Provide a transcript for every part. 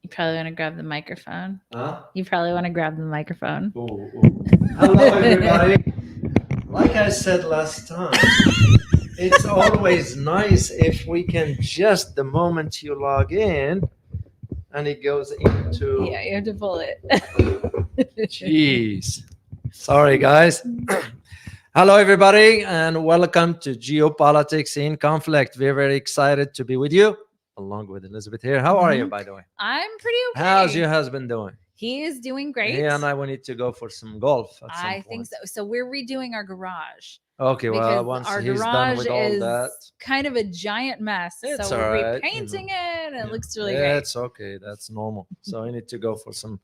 You probably want to grab the microphone. Huh? You probably want to grab the microphone. Hello, everybody. Like I said last time, it's always nice if we can just the moment you log in and it goes into. Yeah, you have to pull it. Jeez. Sorry, guys. Hello, everybody, and welcome to Geopolitics in Conflict. We're very excited to be with you, along with Elizabeth here. How are you, by the way? I'm pretty okay. How's your husband doing? He is doing great. He and I will need to go for some golf at some I point. think so. So we're redoing our garage. Okay, well, Because once our he's done garage with all is that, kind of a giant mess. it's so all we're right, repainting it and it looks really yeah, great. it's okay. That's normal. So I need to go for some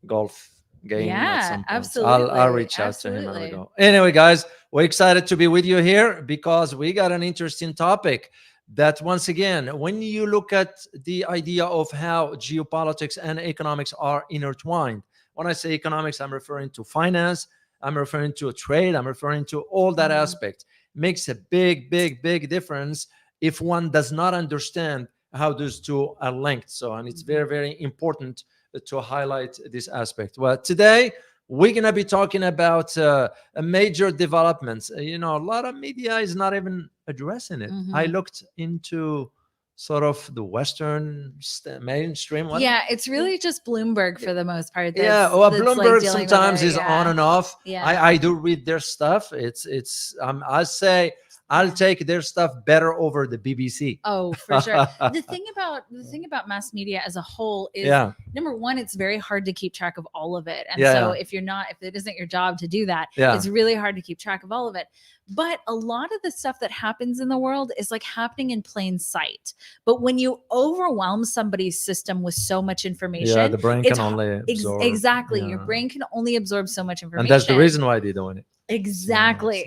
golf game at Yeah, some point. absolutely. I'll reach out to him and Absolutely. we go. Anyway, guys, we're excited to be with you here because we got an interesting topic that, once again, when you look at the idea of how geopolitics and economics are intertwined, when I say economics, I'm referring to finance, I'm referring to trade, I'm referring to all that aspect. Makes a big difference if one does not understand how those two are linked. So, and it's very, very important to highlight this aspect. Well, today we're going to be talking about major developments. A lot of media is not even addressing it. I looked into sort of the Western mainstream. Yeah, it's really just Bloomberg for the most part. Bloomberg sometimes is on and off. Yeah. I do read their stuff. I say I'll take their stuff better over the BBC. Oh, for sure. The thing about mass media as a whole is number one, it's very hard to keep track of all of it. And so if it isn't your job to do that, it's really hard to keep track of all of it. But a lot of the stuff that happens in the world is like happening in plain sight. But when you overwhelm somebody's system with so much information, the brain can only absorb. Exactly. Your brain can only absorb so much information. And that's the reason why they're doing it. Exactly.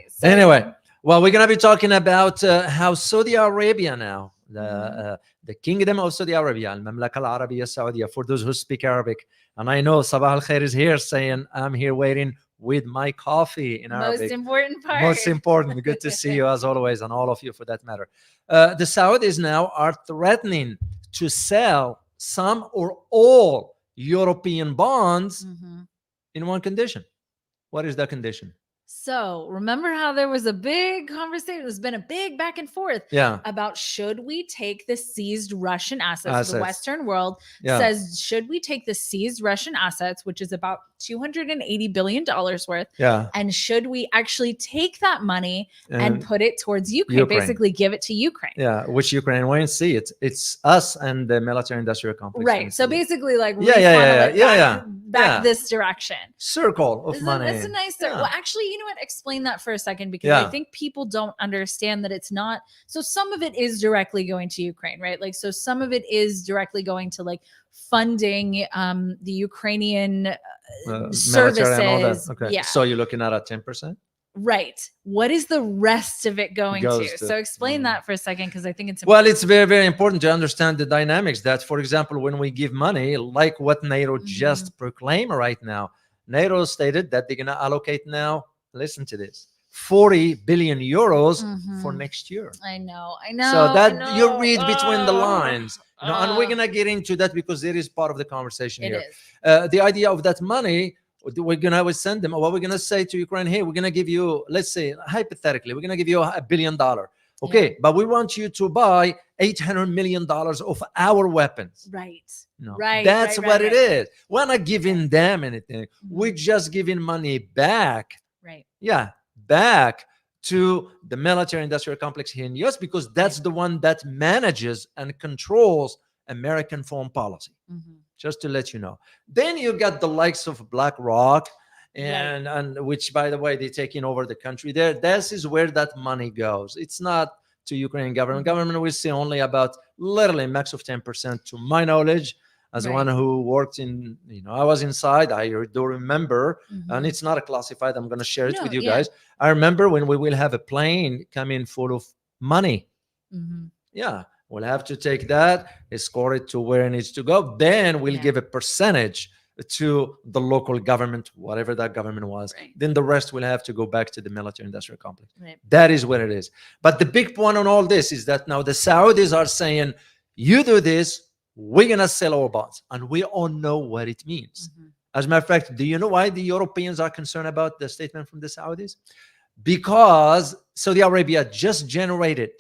So, anyway, well, we're going to be talking about how Saudi Arabia now, the Kingdom of Saudi Arabia, Al-Mamlaka Al-Arabiya Saudiya, for those who speak Arabic. And I know Sabah Al-Khair is here saying, I'm here waiting with my coffee in Arabic. Most important part. Most important. Good to see you as always, and all of you for that matter. The Saudis now are threatening to sell some or all European bonds in one condition. What is that condition? So remember how there was a big conversation, there's been a big back and forth about should we take the seized Russian assets. The Western world says, should we take the seized Russian assets, which is about $280 billion worth, and should we actually take that money and put it towards Ukraine, basically give it to Ukraine? Yeah, which Ukraine won't see it. It's us and the military industrial complex. Right. So basically like back this direction. Circle of money. That's a nice circle. Well, actually, you know what? Explain that for a second, because I think people don't understand that it's not. So some of it is directly going to Ukraine, right? Like, so some of it is directly going to like funding the Ukrainian services. And all that. Okay. Yeah. So you're looking at a 10%? Right. What is the rest of it going to? So explain that for a second, because I think it's important. Well, it's very, very important to understand the dynamics that, for example, when we give money, like what NATO just proclaimed right now, NATO stated that they're going to allocate now, listen to this, 40 billion euros for next year. I know. So that you read between the lines. And we're going to get into that because it is part of the conversation here. The idea of that money, we're going to send them, what we're going to say to Ukraine, hey, we're going to give you, let's say, hypothetically, we're going to give you $1 billion. Okay, but we want you to buy $800 million of our weapons. Right. That's what it is. We're not giving them anything. We're just giving money back. Right. Yeah, back to the military industrial complex here in the US, because that's the one that manages and controls American foreign policy. Just to let you know. Then you got the likes of BlackRock and which, by the way, they're taking over the country there. This is where that money goes. It's not to Ukrainian government. Government we see only about literally max of 10%, to my knowledge, as one who worked in, I was inside, I do remember, and it's not a classified, I'm going to share it with you guys. I remember when we will have a plane come in full of money. We'll have to take that, escort it to where it needs to go. Then we'll give a percentage to the local government, whatever that government was. Then the rest will have to go back to the military industrial complex. That is what it is. But the big point on all this is that now the Saudis are saying, you do this, we're going to sell our bonds. And we all know what it means. As a matter of fact, do you know why the Europeans are concerned about the statement from the Saudis? Because Saudi Arabia just generated,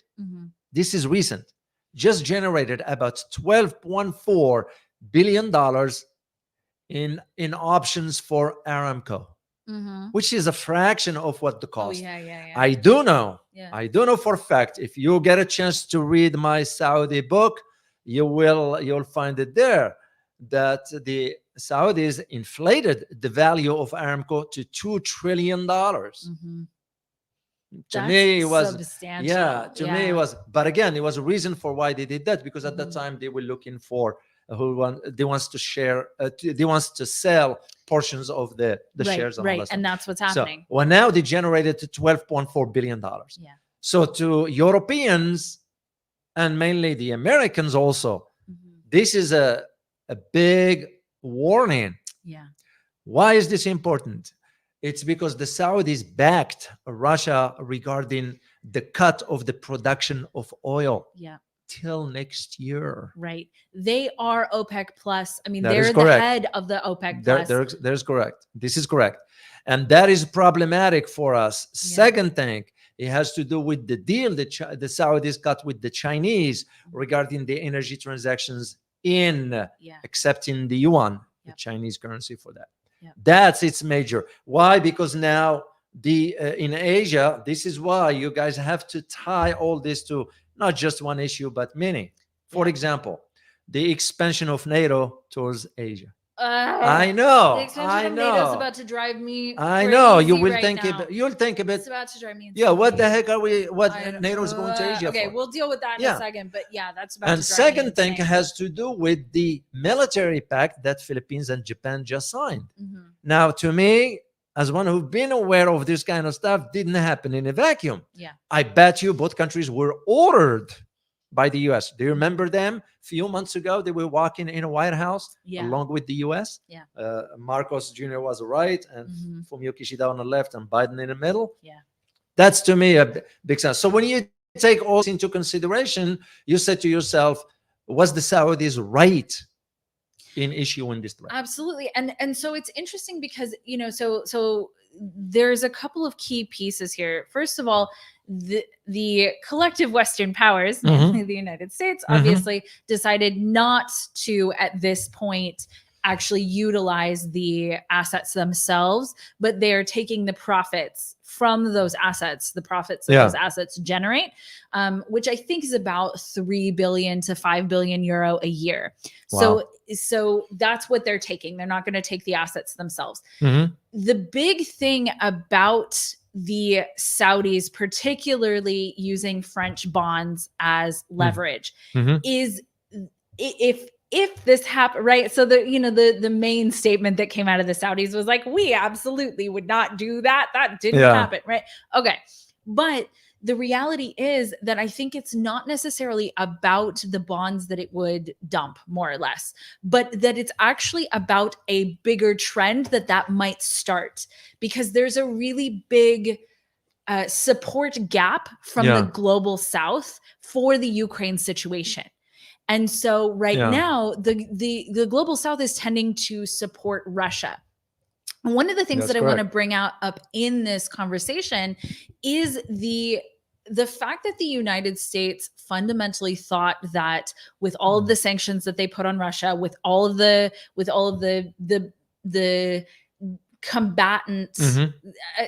this is recent, just generated about $12.4 billion in options for Aramco, which is a fraction of what the cost. I do know for a fact, if you get a chance to read my Saudi book, you'll find it there, that the Saudis inflated the value of Aramco to $2 trillion. To me, it was substantial. Me, it was. But again, it was a reason for why they did that, because at that time they were looking for they wants to share. They wants to sell portions of the shares. And that's what's happening. So, well, now they generated $12.4 billion. So to Europeans and mainly the Americans also, this is a big warning. Why is this important? It's because the Saudis backed Russia regarding the cut of the production of oil till next year. Right. They are OPEC plus. I mean, they're the head of the OPEC plus. There's correct. This is correct. And that is problematic for us. Second thing, it has to do with the deal that the Saudis got with the Chinese regarding the energy transactions in accepting the yuan, the Chinese currency for that. That's its major. Why? Because now in Asia, this is why you guys have to tie all this to not just one issue, but many. For example, the expansion of NATO towards Asia. I know. The expansion of NATO is about to drive me crazy. I know. You will right think now. You'll think a bit. It's about to drive me insane. Yeah. What the heck are we? What NATO is going to Asia okay, for? we'll deal with that in a second. But that's about. And to drive second me thing insane. has to do with the military pact that Philippines and Japan just signed. Now, to me, as one who's been aware of this kind of stuff, didn't happen in a vacuum. I bet you both countries were ordered by the U.S. Do you remember them? A few months ago, they were walking in a White House along with the U.S. Marcos Jr. was right, and Fumio Kishida on the left, and Biden in the middle. That's to me a big sense. So when you take all this into consideration, you say to yourself, was the Saudis right in issuing this threat? Absolutely. And so it's interesting because, so there's a couple of key pieces here. First of all, the collective Western powers, namely the United States, obviously decided not to, at this point, actually utilize the assets themselves, but they're taking the profits from those assets, the profits that those assets generate, which I think is about 3 billion to 5 billion euro a year. Wow. So that's what they're taking. They're not going to take the assets themselves. The big thing about the Saudis, particularly using French bonds as leverage, is if this happened, right? So the main statement that came out of the Saudis was like, we absolutely would not do that. That didn't happen, right? Okay. But the reality is that I think it's not necessarily about the bonds that it would dump, more or less, but that it's actually about a bigger trend that might start, because there's a really big support gap from the global South for the Ukraine situation. And so now the global South is tending to support Russia. One of the things I want to bring up in this conversation is the fact that the United States fundamentally thought that with all of the sanctions that they put on Russia, with all of the combatants,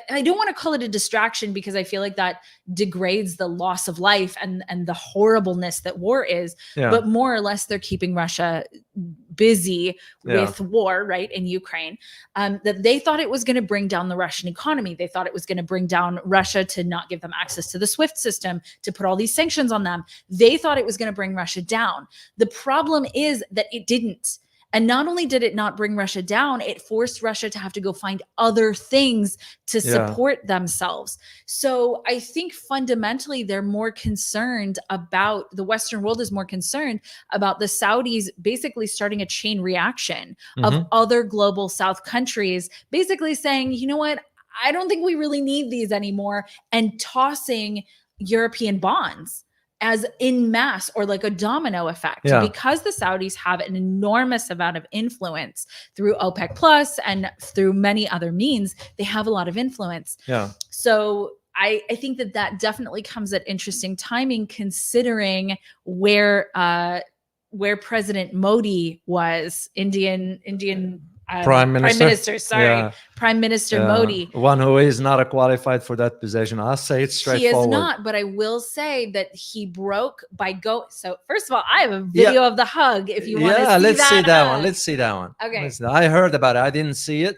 I don't want to call it a distraction, because I feel like that degrades the loss of life and the horribleness that war is, but more or less they're keeping Russia busy with war, right, in Ukraine, that they thought it was going to bring down the Russian economy. They thought it was going to bring down Russia to not give them access to the SWIFT system, to put all these sanctions on them. They thought it was going to bring Russia down. The problem is that it didn't. And not only did it not bring Russia down, it forced Russia to have to go find other things to support themselves. So I think fundamentally they're more concerned about, the Western world is more concerned about the Saudis basically starting a chain reaction of other global South countries, basically saying, you know what, I don't think we really need these anymore, and tossing European bonds as in mass or like a domino effect, because the Saudis have an enormous amount of influence through OPEC Plus and through many other means. They have a lot of influence. So I think that definitely comes at interesting timing, considering where President Modi was, Indian Prime Minister, Prime Minister Modi. One who is not qualified for that position. I'll say it straightforward. He is not, but I will say that he broke by So first of all, I have a video of the hug if you want to see that. Let's see that one. Let's see that one. Okay. I heard about it. I didn't see it.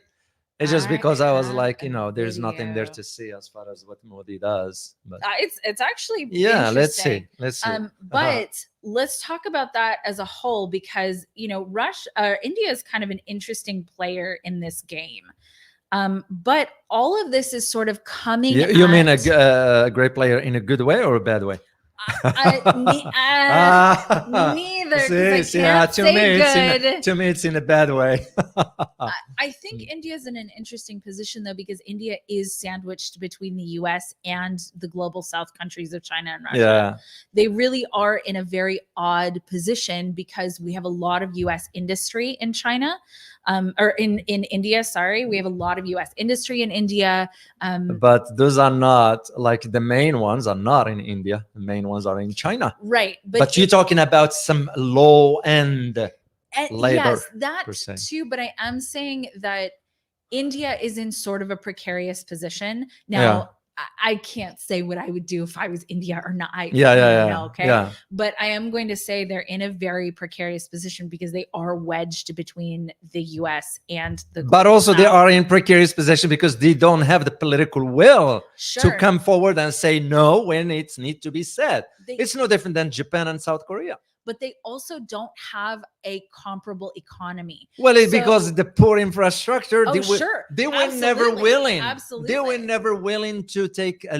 It's just because I was like, there's nothing there to see as far as what Modi does. But it's actually let's see. But let's talk about that as a whole, because India is kind of an interesting player in this game. But all of this is sort of coming. You mean a great player in a good way or a bad way? Neither. To me, it's in a bad way. I think India is in an interesting position, though, because India is sandwiched between the US and the global South countries of China and Russia. They really are in a very odd position because we have a lot of US industry in China. Or in India, sorry. We have a lot of US industry in India. But those are not, like, the main ones are not in India. The main ones are in China. Right. But you're talking about some low-end labor. Yes, that too. But I am saying that India is in sort of a precarious position. Now, I can't say what I would do if I was India or not. But I am going to say they're in a very precarious position because they are wedged between the US and the But also they are in precarious position because they don't have the political will to come forward and say no when it needs to be said. It's no different than Japan and South Korea. But they also don't have a comparable economy. Well, because the poor infrastructure, they were never willing. Absolutely. They were never willing to take a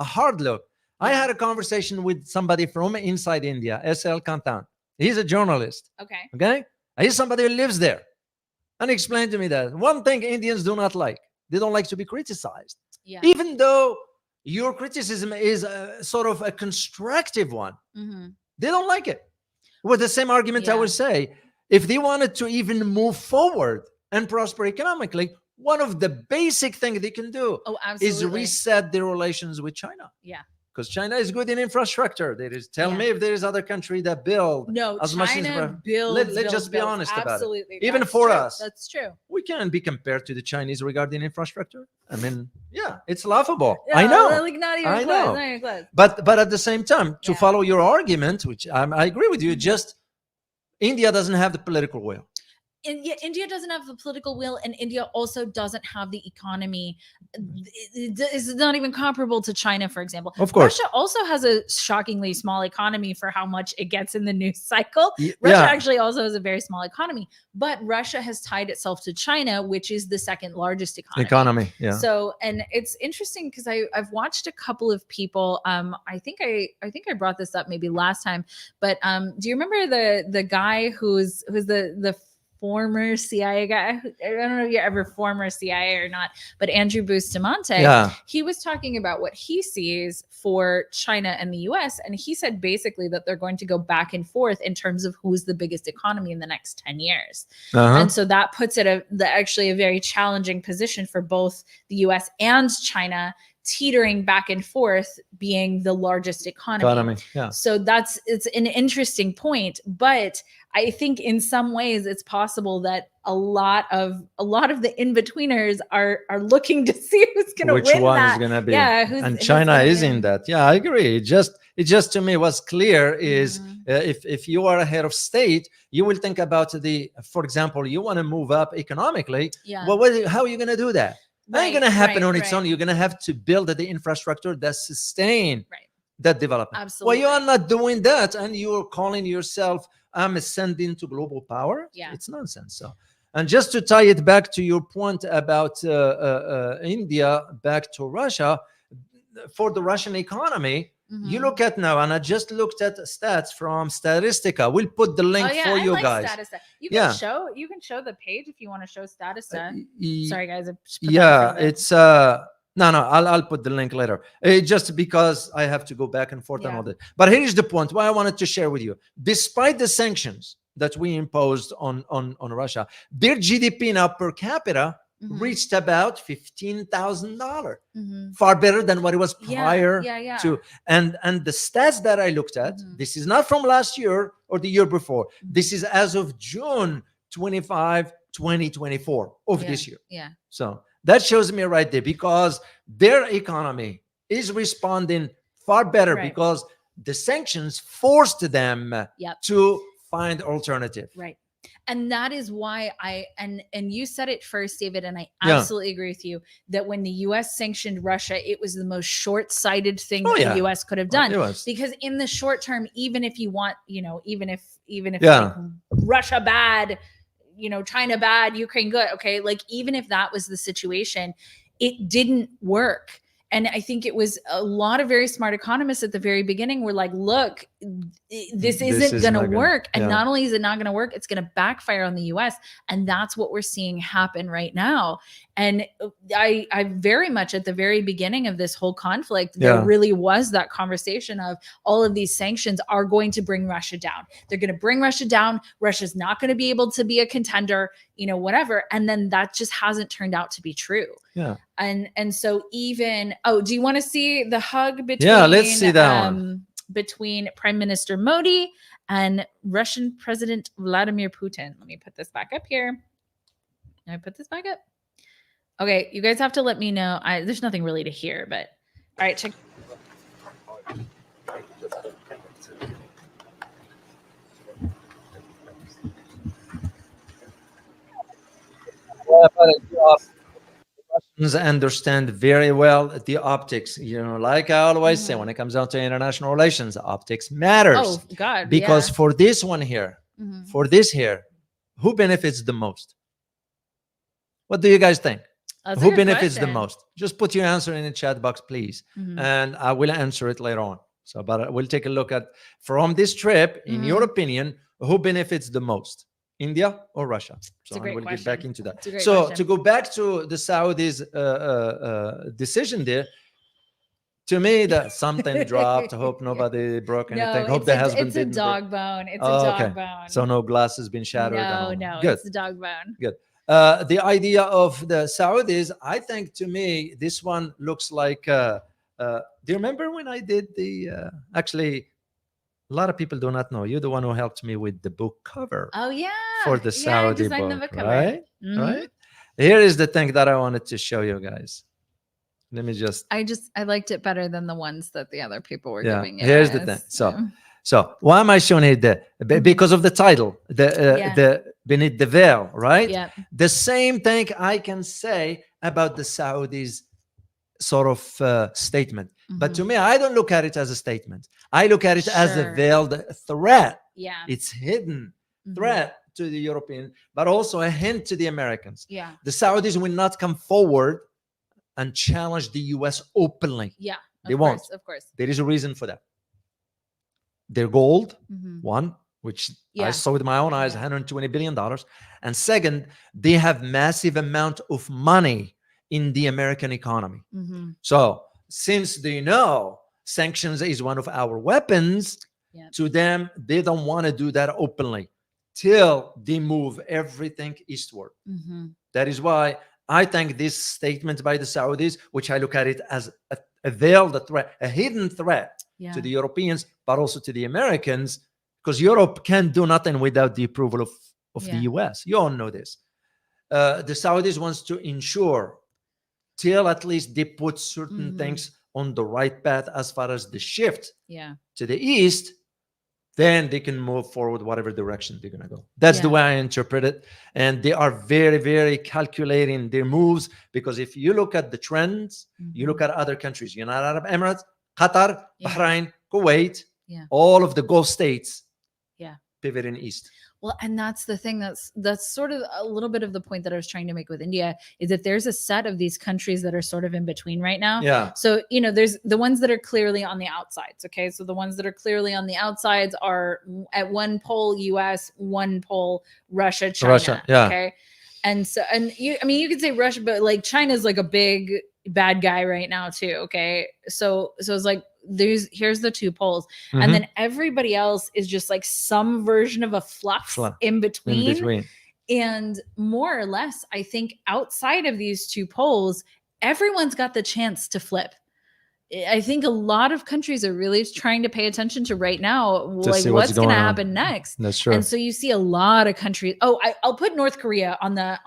hard look. I had a conversation with somebody from inside India, S.L. Kantan. He's a journalist. Okay. He's somebody who lives there. And he explained to me that one thing Indians do not like, they don't like to be criticized. Even though your criticism is sort of a constructive one. They don't like it. With the same argument, I would say, if they wanted to even move forward and prosper economically, one of the basic things they can do is reset their relations with China. Because China is good in infrastructure. Tell me if there is other country that build as much as let's just be honest about it. Even for us, that's true. We can't be compared to the Chinese regarding infrastructure. I mean, it's laughable. I know. Not even close. But at the same time, to follow your argument, which I agree with you, just India doesn't have the political will. India doesn't have the political will, and India also doesn't have the economy. It's not even comparable to China, for example. Of course. Russia also has a shockingly small economy for how much it gets in the news cycle. Russia actually also has a very small economy, but Russia has tied itself to China, which is the second largest economy. So, and it's interesting because I've watched a couple of people. I think I brought this up maybe last time, but do you remember the guy who's the former CIA guy? I don't know if you're ever former CIA or not, but Andrew Bustamante, he was talking about what he sees for China and the US. And he said basically that they're going to go back and forth in terms of who's the biggest economy in the next 10 years. And so that puts it actually a very challenging position for both the US and China, teetering back and forth, being the largest economy. So it's an interesting point, but I think in some ways it's possible that a lot of the in-betweeners are looking to see who's going to win. Which one is going to be? And China is in that. I agree. It just to me what's clear is if you are a head of state, you will think about for example, you want to move up economically. Well, how are you going to do that? That ain't going to happen on its own. You're going to have to build the infrastructure that sustain that development. Absolutely. Well, you are not doing that, and you're calling yourself ascending to global power. It's nonsense. So, and just to tie it back to your point about India back to Russia, for the Russian economy, you look at now, and I just looked at stats from Statistica. We'll put the link for you guys. Statista. You can show the page if you want to show Statista. Sorry, guys. It's No, I'll put the link later. Just because I have to go back and forth on all that. But here's the point why I wanted to share with you. Despite the sanctions that we imposed on Russia, their GDP now per capita reached about $15,000, far better than what it was prior to. And the stats that I looked at, this is not from last year or the year before. This is as of June 25, 2024 of this year. So that shows me right there, because their economy is responding far better because the sanctions forced them to find alternative. Right. And that is why and you said it first, David, and I absolutely agree with you that when the US sanctioned Russia, it was the most short-sighted thing the US could have done. Because in the short term, even if you want, even if like Russia bad, China bad, Ukraine good, okay, like even if that was the situation, it didn't work. And I think it was a lot of very smart economists at the very beginning were like, look, this isn't going to work. And not only is it not going to work, it's going to backfire on the US. And that's what we're seeing happen right now. And I very much at the very beginning of this whole conflict, there really was that conversation of all of these sanctions are going to bring Russia down. They're going to bring Russia down. Russia's not going to be able to be a contender, whatever. And then that just hasn't turned out to be true. Yeah. And so even, do you want to see the hug between, let's see that one. Between Prime Minister Modi and Russian President Vladimir Putin? Let me put this back up here. Can I put this back up? Okay, you guys have to let me know. There's nothing really to hear, but all right, check. Russians understand very well the optics. Like I always say, when it comes down to international relations, optics matters. Oh God! Because for this one here, for this here, who benefits the most? What do you guys think? Who benefits the most? Just put your answer in the chat box, please, and I will answer it later on. So, but we'll take a look at, from this trip, in your opinion, who benefits the most? India or Russia? So we'll get back into that. So to go back to the Saudis' decision there, to me that something dropped. I hope nobody broke anything. Hope the husband didn't. It's a dog bone. It's a dog bone. So no glass has been shattered. No, good. It's the dog bone. Good. The idea of the Saudis, I think, to me, this one looks like. Do you remember when I did the? Actually, a lot of people do not know. You're the one who helped me with the book cover. Oh yeah. For the Saudi book, the book cover. Right? Right. Here is the thing that I wanted to show you guys. Let me just. I liked it better than the ones that the other people were giving it. Here's the thing. So why am I showing it there? Because of the title, the beneath the veil, right? Yeah. The same thing I can say about the Saudis' sort of statement. But to me, I don't look at it as a statement. I look at it as a veiled threat. Yeah. It's hidden threat to the European, but also a hint to the Americans. Yeah. The Saudis will not come forward and challenge the US openly. Yeah. They won't. Of course. There is a reason for that. Their gold, one, which I saw with my own eyes, $120 billion. And second, they have massive amount of money in the American economy. So since they know sanctions is one of our weapons, to them, they don't want to do that openly till they move everything eastward. That is why I think this statement by the Saudis, which I look at it as a veiled threat, a hidden threat to the Europeans, but also to the Americans, because Europe can't do nothing without the approval of the US. You all know this. The Saudis wants to ensure till at least they put certain things on the right path as far as the shift to the east, then they can move forward whatever direction they're going to go. That's the way I interpret it. And they are very, very calculating their moves, because if you look at the trends, you look at other countries, United Arab Emirates, Qatar, Bahrain, Kuwait, all of the Gulf states pivoting east. Well, and that's the thing, that's sort of a little bit of the point that I was trying to make with India, is that there's a set of these countries that are sort of in between right now. Yeah. So, there's the ones that are clearly on the outsides. Okay. So the ones that are clearly on the outsides are at one pole US, one pole Russia, China. Yeah. Okay. And so, you could say Russia, but like China's like a big bad guy right now too. Okay. So it's like, here's the two poles. And then everybody else is just like some version of a flux in between. And more or less, I think outside of these two poles, everyone's got the chance to flip. I think a lot of countries are really trying to pay attention to right now, like what's going to happen next. That's true. And so you see a lot of countries. Oh, I'll put North Korea on the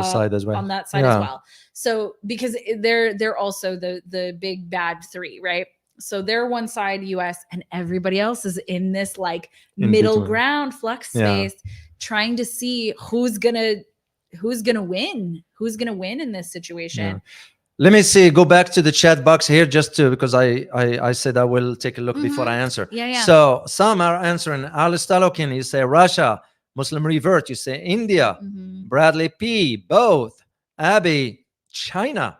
side as well. On that side as well. So because they're also the big bad three, right? So they're one side, US, and everybody else is in this like middle ground flux space, trying to see who's gonna win in this situation. Yeah. Let me see. Go back to the chat box here, because I said I will take a look before I answer. Yeah. So some are answering. Alice Talokin, you say Russia. Muslim Revert, you say India. Bradley P, both. Abby, China.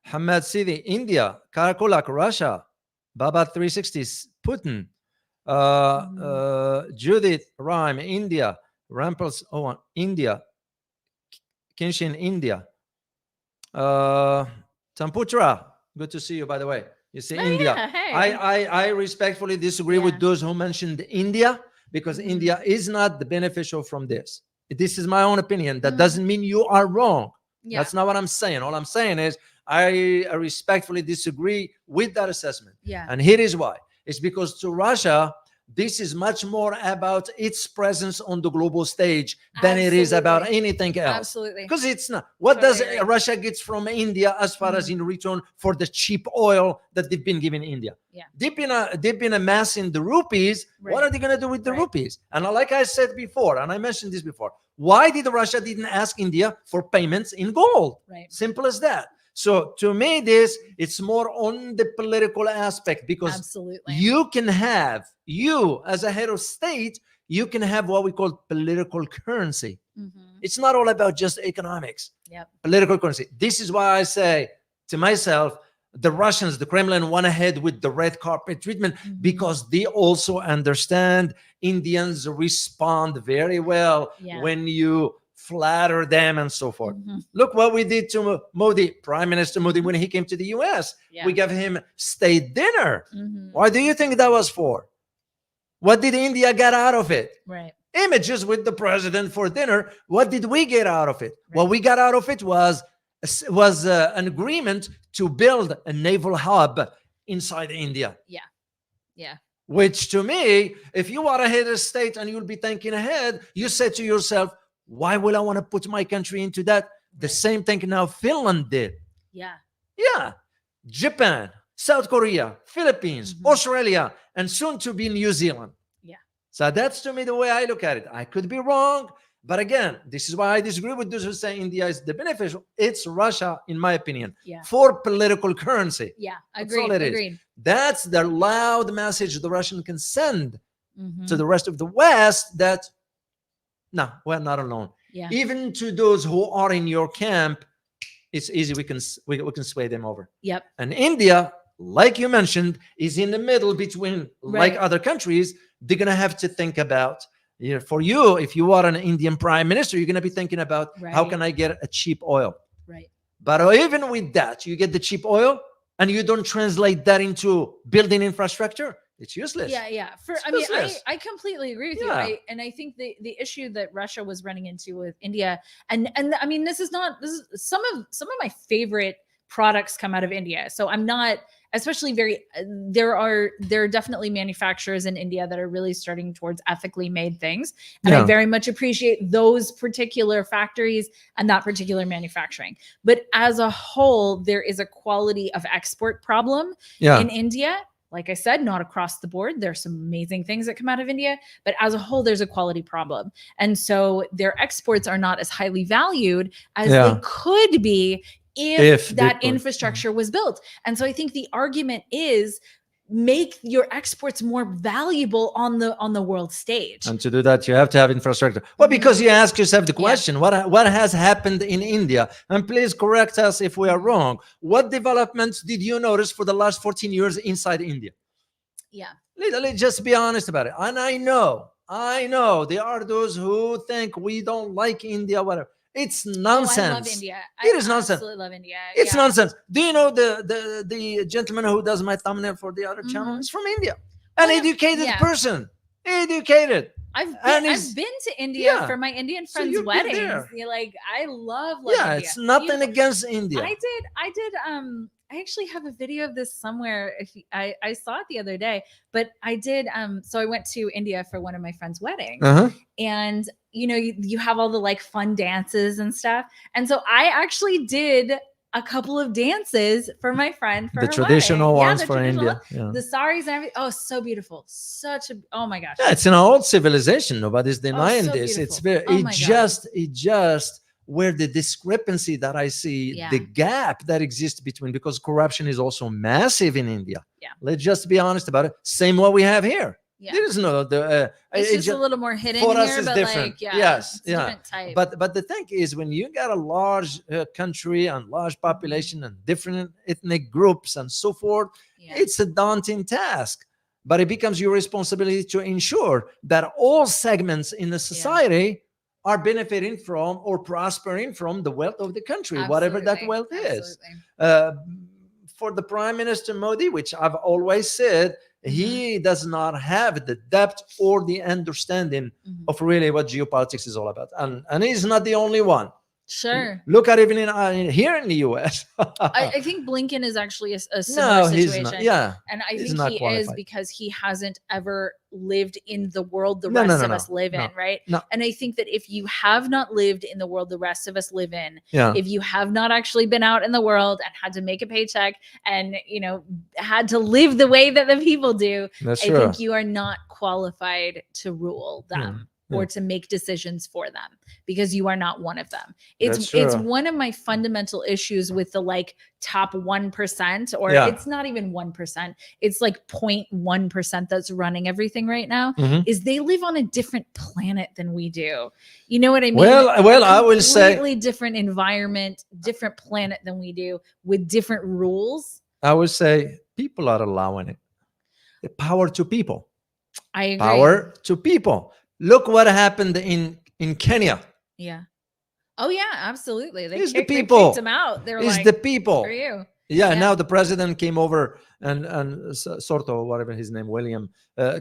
Hamad Sidi, India. Karakulak, Russia. Baba 360, Putin. Judith Rhyme, India. Ramples, India. Kinshin, India. Tamputra, good to see you, by the way. You say India. Yeah, hey. I respectfully disagree with those who mentioned India, because India is not the beneficial from this. This is my own opinion. That doesn't mean you are wrong. That's not what I'm saying. All I'm saying is I respectfully disagree with that assessment. And here is why. It's because to Russia, this is much more about its presence on the global stage than it is about anything else. Absolutely. Because it's not. What does Russia get from India as far as in return for the cheap oil that they've been giving India? They've been amassing the rupees. What are they going to do with the rupees? And like I said before, and I mentioned this before, why did Russia didn't ask India for payments in gold? Simple as that. So to me, it's more on the political aspect, because you can have, as a head of state, you can have what we call political currency. It's not all about just economics. Political currency. This is why I say to myself, the Russians, the Kremlin went ahead with the red carpet treatment, because they also understand Indians respond very well when you flatter them and so forth. Look what we did to Modi, Prime Minister Modi, when he came to the US. We gave him state dinner. Why do you think that was for? What did India get out of it? Images with the president for dinner. What did we get out of it? What we got out of it was an agreement to build a naval hub inside India. Which to me, if you are a head of state and you'll be thinking ahead, you said to yourself, why will I want to put my country into that? The same thing now Finland did. Japan, South Korea, Philippines, Australia, and soon to be New Zealand. So that's to me the way I look at it. I could be wrong, but again, this is why I disagree with those who say India is the beneficial. It's Russia, in my opinion, for political currency. Agreed. That's the loud message the Russian can send to the rest of the West that, no, we're not alone. Even to those who are in your camp, it's easy. We can sway them over. And India, like you mentioned, is in the middle between, like other countries. They're going to have to think about, for you, if you are an Indian prime minister, you're going to be thinking about how can I get a cheap oil? But even with that, you get the cheap oil and you don't translate that into building infrastructure. It's useless. I completely agree with you. I think the issue that Russia was running into with India, and I mean, this is some of my favorite products come out of India. So I'm not especially there are definitely manufacturers in India that are really starting towards ethically made things. And I very much appreciate those particular factories and that particular manufacturing. But as a whole, there is a quality of export problem in India. Like I said, not across the board. There's some amazing things that come out of India, but as a whole, there's a quality problem. And so their exports are not as highly valued as they could be if that infrastructure was built. And so I think the argument is make your exports more valuable on the world stage. And to do that, you have to have infrastructure. Well, because you ask yourself the question, what has happened in India? And please correct us if we are wrong. What developments did you notice for the last 14 years inside India? Let's just be honest about it. And I know there are those who think we don't like India, whatever. It's nonsense. I love India. It is nonsense. I absolutely love India. It's nonsense. Do you know the gentleman who does my thumbnail for the other channel is from India? An educated person. Educated. I've been to India for my Indian friends' weddings. Like, I love India. It's nothing against India. I actually have a video of this somewhere. I saw it the other day, but I did. So I went to India for one of my friends' weddings, and you have all the like fun dances and stuff. And so I actually did a couple of dances for my friend for the traditional wedding. ones for India. The saris and everything. Oh, so beautiful. Oh my gosh. Yeah, it's an old civilization. Nobody's denying this. Beautiful. It's very. It just where the discrepancy that I see, the gap that exists between, because corruption is also massive in India. Yeah. Let's just be honest about it. Same what we have here. Yeah. There is no it's just a little more hidden for here, us. It's but different. Like, yes, different type. But the thing is, when you got a large country and large population and different ethnic groups and so forth, it's a daunting task. But it becomes your responsibility to ensure that all segments in the society are benefiting from or prospering from the wealth of the country, whatever that wealth is. For the Prime Minister Modi, which I've always said, he does not have the depth or the understanding of really what geopolitics is all about. And he's not the only one. Sure. Look at even here in the U.S. I think Blinken is actually a similar situation. He's not. Yeah. And I think he is because he hasn't ever lived in the world the rest of us live in, right? No. And I think that if you have not lived in the world the rest of us live in, if you have not actually been out in the world and had to make a paycheck and, had to live the way that the people do, I think you are not qualified to rule them. Or to make decisions for them, because you are not one of them. It's one of my fundamental issues with the like top 1%, or it's not even 1%. It's like 0.1% that's running everything right now. Is they live on a different planet than we do. You know what I mean? Well, I will say completely different environment, different planet than we do, with different rules. I would say people are allowing it. The power to people. I agree. Power to people. Look what happened in Kenya. Yeah. Oh yeah, absolutely. They kicked him out. They're like, the people. For you. Yeah. Now the president came over and sort of whatever his name, William,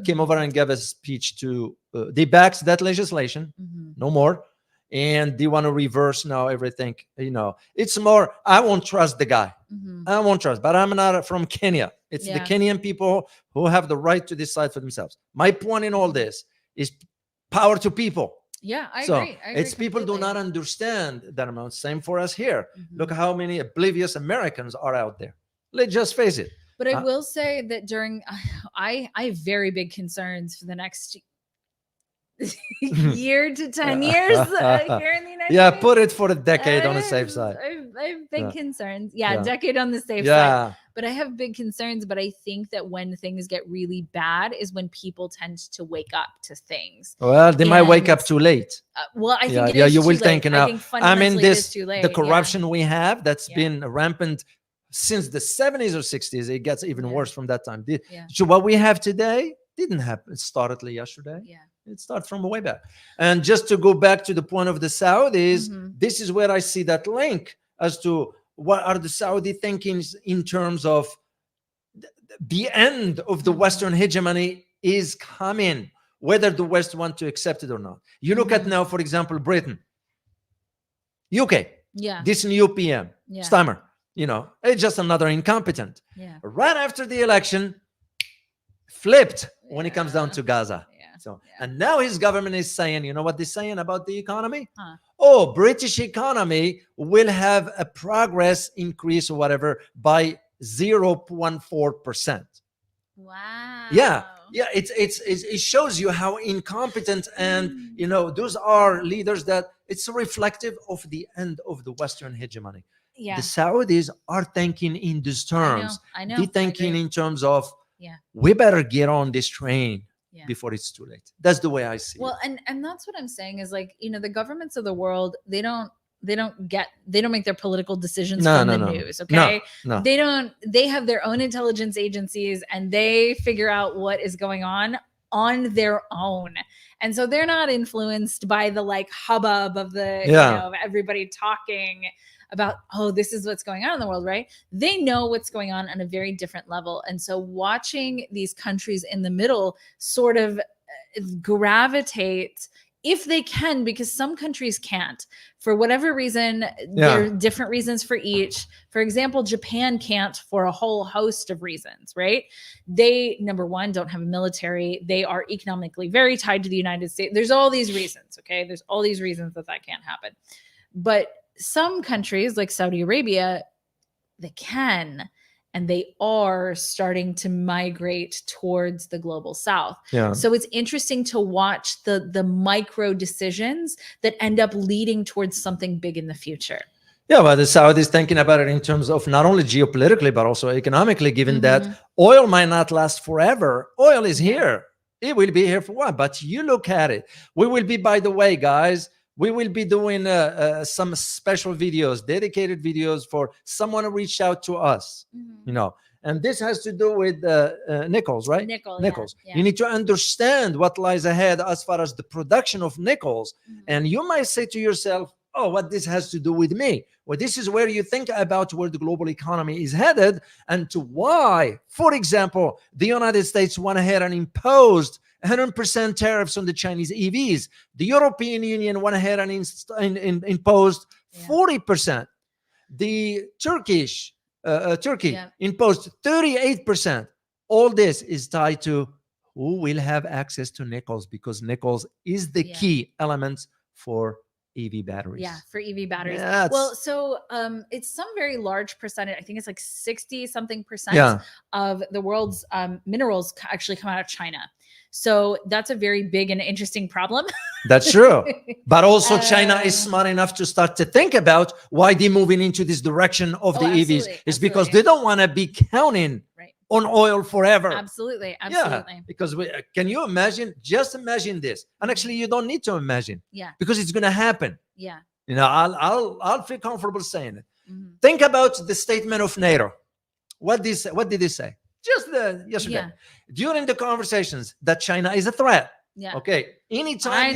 came over and gave a speech to they backed that legislation. No more. And they want to reverse now everything. It's more, I won't trust the guy. I won't trust, but I'm not from Kenya. It's the Kenyan people who have the right to decide for themselves. My point in all this is power to people. Yeah, I agree. It's people do not understand that amount. Same for us here. Look how many oblivious Americans are out there. Let's just face it. But I will say that I have very big concerns for the next year to 10 years here in the United States. Put it for a decade on the safe side. I have big concerns. Decade on the safe side. But I have big concerns. But I think that when things get really bad is when people tend to wake up to things. Well, they might wake up too late. I think it is you will too think late. now. I mean, the corruption we have that's been rampant since the 70s or 60s. It gets even worse from that time. So what we have today didn't happen. It started yesterday. It started from way back. And just to go back to the point of the Saudis, this is where I see that link as to what are the Saudi thinkings in terms of the end of the Western hegemony is coming, whether the West want to accept it or not. You look at now, for example, Britain, UK, this new PM, Starmer, it's just another incompetent. Right after the election, flipped when it comes down to Gaza. And now his government is saying, you know what they're saying about the economy? British economy will have a progress increase or whatever by 0.4%. Wow. Yeah. It shows you how incompetent and those are leaders that it's reflective of the end of the Western hegemony. The Saudis are thinking in these terms. I know. They're thinking in terms of we better get on this train before it's too late. That's the way I see it. Well, and that's what I'm saying is like, the governments of the world, they don't make their political decisions from the news. Okay. No. They have their own intelligence agencies and they figure out what is going on on their own. And so they're not influenced by the like hubbub of the, of everybody talking about, oh, this is what's going on in the world, right? They know what's going on a very different level. And so watching these countries in the middle sort of gravitate, if they can, because some countries can't for whatever reason. There are different reasons for each. For example, Japan can't for a whole host of reasons, right? They, number one, don't have a military. They are economically very tied to the United States. There's all these reasons, okay? There's all these reasons that can't happen. But some countries like Saudi Arabia, they can, and they are starting to migrate towards the global south. So it's interesting to watch the micro decisions that end up leading towards something big in the future. Yeah, well, the Saudis thinking about it in terms of not only geopolitically, but also economically, given that oil might not last forever. Oil is here. It will be here for a while, but you look at it. We will be, by the way, guys, we will be doing some special videos, dedicated videos for someone who reached out to us, and this has to do with nickels, right? Nickels. Yeah. You need to understand what lies ahead as far as the production of nickels. And you might say to yourself, oh, what this has to do with me? Well, this is where you think about where the global economy is headed and to why, for example, the United States went ahead and imposed 100% tariffs on the Chinese EVs. The European Union went ahead and imposed 40%. The Turkey imposed 38%. All this is tied to who will have access to nickels, because nickels is the key element for EV batteries. Yeah, for EV batteries. Well, so it's some very large percentage. I think it's like 60 something percent of the world's minerals actually come out of China. So that's a very big and interesting problem. That's true. But also China is smart enough to start to think about why they're moving into this direction of the EVs. It's because they don't want to be counting on oil forever. Absolutely. Yeah, because can you imagine? Just imagine this. And actually, you don't need to imagine. Yeah. Because it's going to happen. Yeah. I'll feel comfortable saying it. Think about the statement of NATO. What did they say? Just yesterday, during the conversations, that China is a threat. Yeah. Okay. Anytime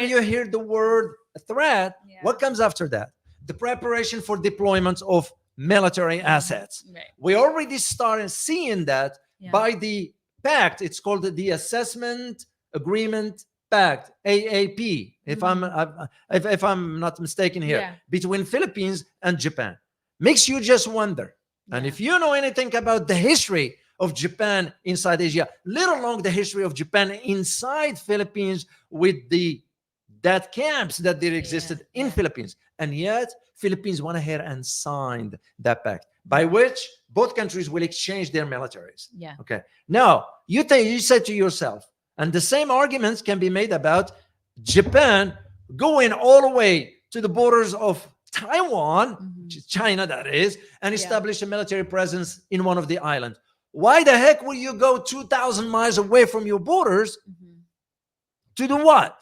you hear the word threat, what comes after that? The preparation for deployment of military assets. Right. We already started seeing that by the pact. It's called the Assessment Agreement Pact, AAP, if I'm not mistaken here, between Philippines and Japan. Makes you just wonder. And if you know anything about the history of Japan inside Asia, let alone the history of Japan inside Philippines with the death camps that there existed in Philippines, and yet Philippines went ahead and signed that pact by which both countries will exchange their militaries. Yeah. Okay. Now you say to yourself, and the same arguments can be made about Japan going all the way to the borders of Taiwan, which is China, that is, and establish a military presence in one of the islands. Why the heck will you go 2,000 miles away from your borders to do what?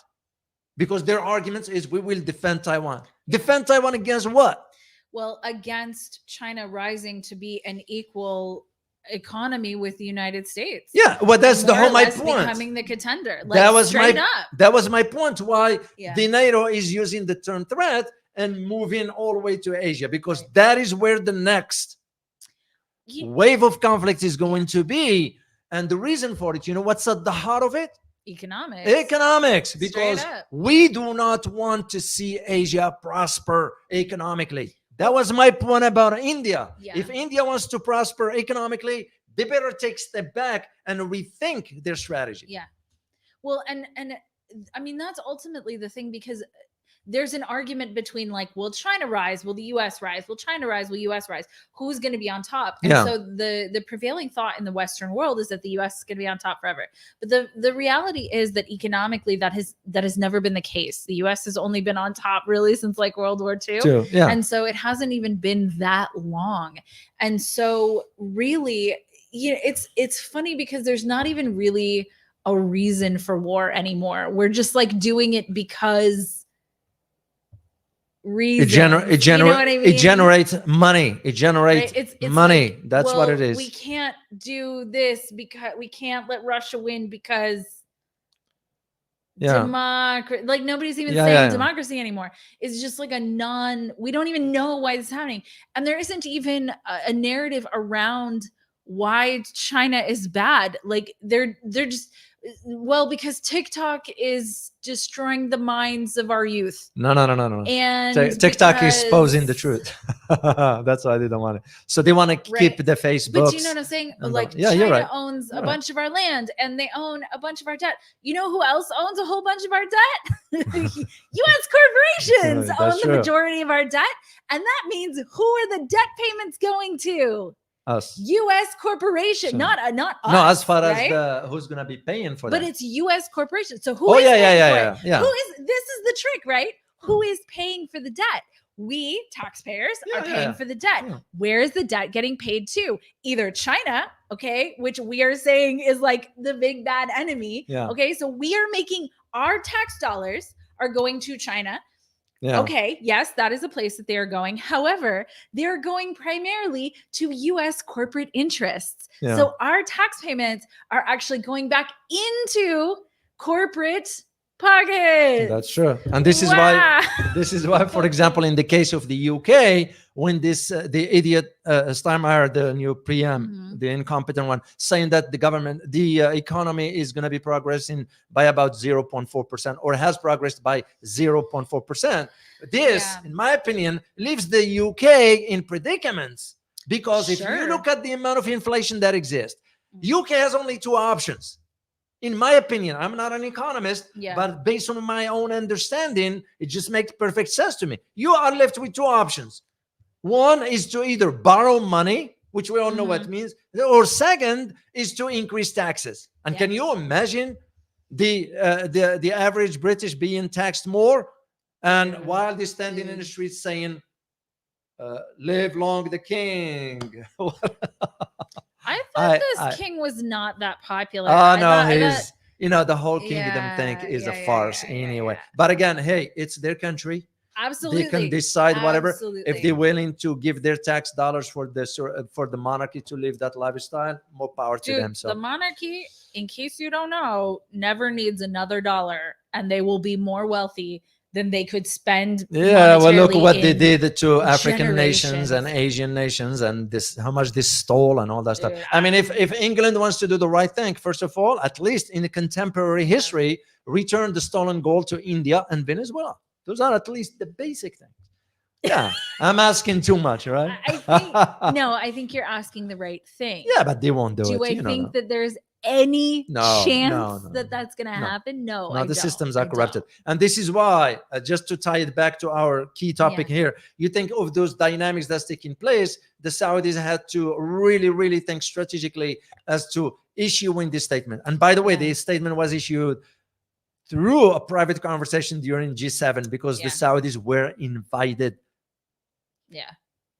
Because their argument is we will defend Taiwan. Defend Taiwan against what? Well, against China rising to be an equal economy with the United States. Yeah, well, that's the whole my point. Becoming the contender. Like, that was my point. Why the NATO is using the term threat and moving all the way to Asia, because that is where the next wave of conflict is going to be. And the reason for it, you know what's at the heart of it? Economics, because we do not want to see Asia prosper economically. That was my point about India. If India wants to prosper economically, they better take a step back and rethink their strategy. Yeah. Well, and I mean, that's ultimately the thing, because there's an argument between like, will China rise? Will the US rise? Will China rise? Will US rise? Who's going to be on top? And so the prevailing thought in the Western world is that the US is going to be on top forever. But the reality is that economically that has never been the case. The US has only been on top really since like World War II. And so it hasn't even been that long. And so really, it's funny because there's not even really a reason for war anymore. We're just like doing it because reasons. It generates money. It generates money. Like, that's what it is. We can't do this because we can't let Russia win because like nobody's even saying democracy anymore. It's just like we don't even know why this is happening. And there isn't even a narrative around why China is bad. Like they're just, because TikTok is destroying the minds of our youth. No. And TikTok is exposing the truth. That's why they don't want it. So they want to keep the Facebook. But you know what I'm saying? Like China owns a bunch of our land and they own a bunch of our debt. You know who else owns a whole bunch of our debt? U.S. corporations own the majority of our debt. And that means who are the debt payments going to? Us. U.S. corporation, not us. No, as far as who's gonna be paying for that. But it's U.S. corporation. So who is paying for it? Who is? This is the trick, right? Who is paying for the debt? We taxpayers are paying for the debt. Where is the debt getting paid to? Either China, which we are saying is like the big bad enemy. Okay, so we are making our tax dollars are going to China. Okay, yes, that is a place that they are going. However, they're going primarily to U.S. corporate interests. So our tax payments are actually going back into corporate pockets. That's true. And this is why, for example, in the case of the UK, when the idiot Steinmeier, the new PM, the incompetent one, saying that the economy is going to be progressing by about 0.4% or has progressed by 0.4%. This, in my opinion, leaves the UK in predicaments because if you look at the amount of inflation that exists, UK has only two options. In my opinion, I'm not an economist, but based on my own understanding, it just makes perfect sense to me. You are left with two options. One is to either borrow money, which we all know what it means, or second is to increase taxes. And can you imagine the average British being taxed more? And while they're standing in the streets saying, live long the king. I thought this king was not that popular. The whole kingdom thing is a farce anyway. But again, hey, it's their country. Absolutely. They can decide whatever. If they're willing to give their tax dollars for the monarchy to live that lifestyle, more power to them. So the monarchy, in case you don't know, never needs another dollar, and they will be more wealthy than they could spend. Well, look what they did to African nations and Asian nations, and how much they stole and all that stuff. I mean, if England wants to do the right thing, first of all, at least in the contemporary history, return the stolen gold to India and Venezuela. Those are at least the basic things. Yeah, I'm asking too much, right? I think you're asking the right thing. Yeah, but they won't do it. Do I think that there's any chance that that's going to happen? No, the systems are corrupted. And this is why, just to tie it back to our key topic here, you think of those dynamics that's taking place, the Saudis had to really, really think strategically as to issuing this statement. And by the way, the statement was issued through a private conversation during G7 because the Saudis were invited.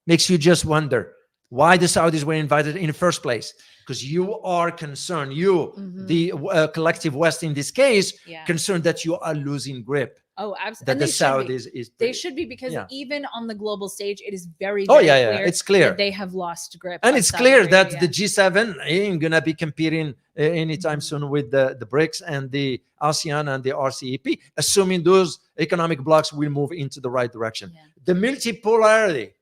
Makes you just wonder why the Saudis were invited in the first place. Because you are concerned, the collective West in this case, concerned that you are losing grip. Oh, absolutely. That the Saudis they should be, because even on the global stage, it is very clear. It's clear that they have lost grip. And it's clear that the G7 ain't gonna be competing anytime soon with the BRICS and the ASEAN and the RCEP, assuming those economic blocks will move into the right direction. The multipolarity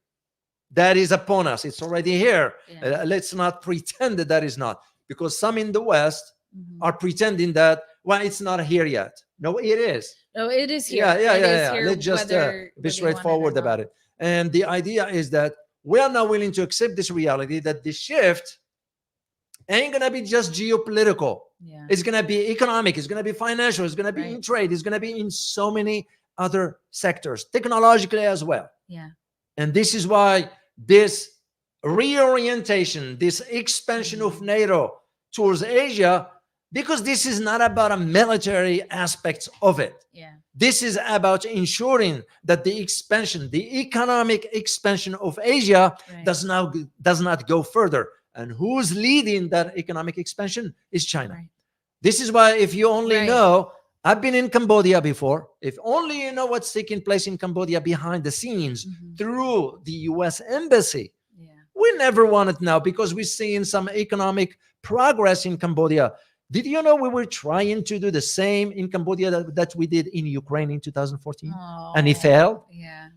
that is upon us, it's already here. Let's not pretend that is not, because some in the West are pretending that, well, it's not here yet. No, it is. No, it is here. Let's just be straightforward about it. And the idea is that we are not willing to accept this reality that the shift ain't gonna be just geopolitical. It's gonna be economic. It's gonna be financial. It's gonna be in trade. It's gonna be in so many other sectors, technologically as well. And this is why this reorientation, this expansion of NATO towards Asia, because this is not about a military aspect of it. This is about ensuring that the expansion, the economic expansion of Asia does not go further. And who's leading that economic expansion is China. This is why if you only know I've been in Cambodia before. If only you know what's taking place in Cambodia behind the scenes through the US embassy. Yeah. We never want it now because we're seeing some economic progress in Cambodia. Did you know we were trying to do the same in Cambodia that we did in Ukraine in 2014? Oh, and it failed. Yeah.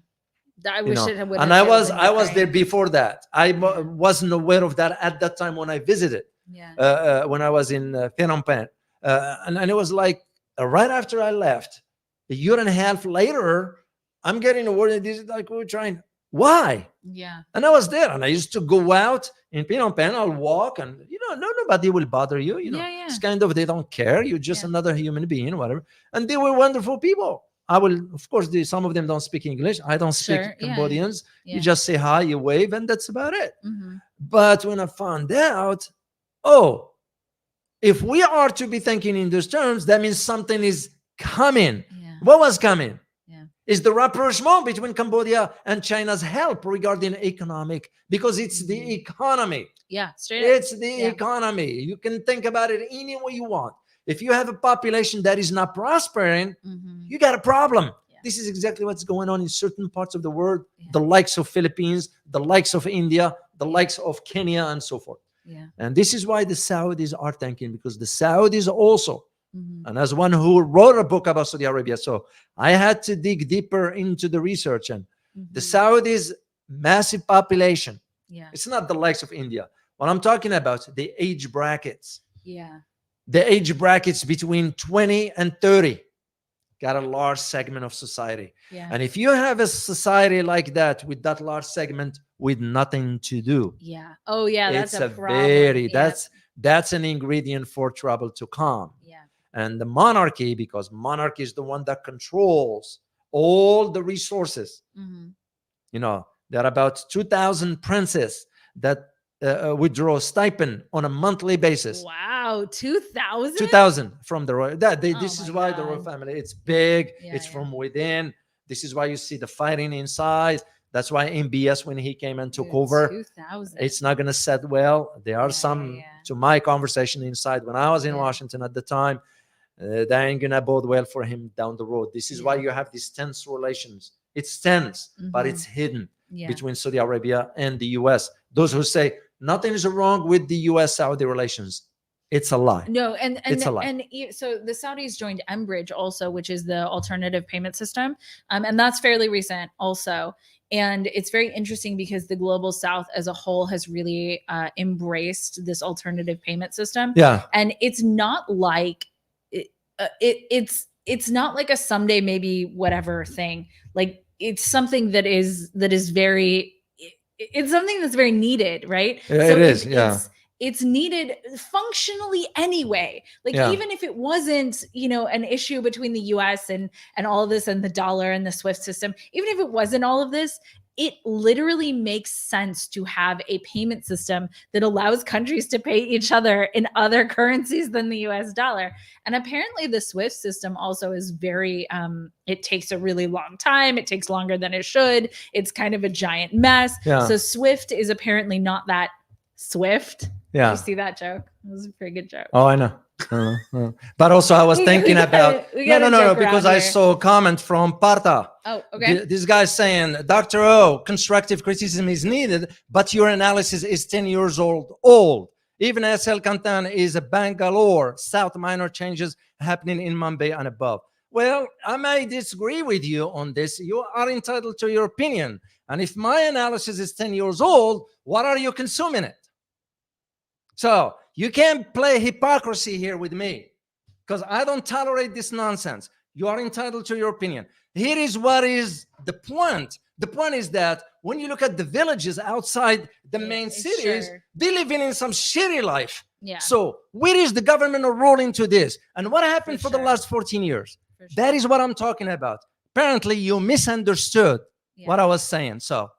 I wish it would. And I was there before that. I wasn't aware of that at that time when I visited. Yeah. When I was in Phnom Penh. And it was like, right after I left, a year and a half later, I'm getting a word. This is like we're trying. Why? Yeah. And I was there, and I used to go out in Phnom Penh. I'll walk, and nobody will bother you. It's kind of they don't care. You're just another human being, whatever. And they were wonderful people. I will, of course, some of them don't speak English. I don't speak Cambodians. Yeah. You just say hi, you wave, and that's about it. But when I found out, if we are to be thinking in those terms, that means something is coming. Yeah. What was coming? Yeah. Is the rapprochement between Cambodia and China's help regarding economic, because it's the economy. Yeah, straight up. It's the economy. You can think about it any way you want. If you have a population that is not prospering, you got a problem. Yeah. This is exactly what's going on in certain parts of the world, the likes of Philippines, the likes of India, the likes of Kenya, and so forth. Yeah. And this is why the Saudis are thinking, because the Saudis also, and as one who wrote a book about Saudi Arabia, so I had to dig deeper into the research, and the Saudis' massive population, it's not the likes of India. What I'm talking about, the age brackets. Yeah. The age brackets between 20 and 30 got a large segment of society. Yeah. And if you have a society like that with that large segment with nothing to do. Yeah. Oh, yeah. That's a problem. That's an ingredient for trouble to come. Yeah. And the monarchy, because monarchy is the one that controls all the resources. There are about 2,000 princes that withdraw stipend on a monthly basis. Wow, 2,000? 2,000 from the royal. This is why the royal family, it's big. It's from within. This is why you see the fighting inside. That's why MBS, when he came and took over, 2,000. It's not going to set well. There are some, to my conversation inside when I was in Washington at the time, that ain't going to bode well for him down the road. This is why you have these tense relations. It's tense, but it's hidden between Saudi Arabia and the US. Those who say nothing is wrong with the US-Saudi relations, it's a lie. No, and it's a lie. And so the Saudis joined Enbridge also, which is the alternative payment system, and that's fairly recent also. And it's very interesting because the global South as a whole has really embraced this alternative payment system. Yeah, and it's not like it's not like a someday maybe whatever thing. Like it's something that is very. It's something that's very needed, right? Yeah, so it is. It's needed functionally anyway. Like even if it wasn't, an issue between the US and all of this and the dollar and the SWIFT system, even if it wasn't all of this, it literally makes sense to have a payment system that allows countries to pay each other in other currencies than the US dollar. And apparently the SWIFT system also is very, it takes a really long time. It takes longer than it should. It's kind of a giant mess. Yeah. So SWIFT is apparently not that swift. Yeah. You see that joke? It was a pretty good joke. Oh, I know. But also I was thinking about no, because I saw a comment from Parta. Oh, okay. This guy saying, Dr. O, constructive criticism is needed, but your analysis is 10 years old. Even SL Kantan is a Bangalore, South minor changes happening in Mumbai and above. Well, I may disagree with you on this. You are entitled to your opinion. And if my analysis is 10 years old, what are you consuming it? So you can't play hypocrisy here with me because I don't tolerate this nonsense. You are entitled to your opinion. Here is what is the point. The point is that when you look at the villages outside the main cities, they live in some shitty life. Yeah. So where is the government role into this? And what happened for the last 14 years? That is what I'm talking about. Apparently you misunderstood what I was saying. So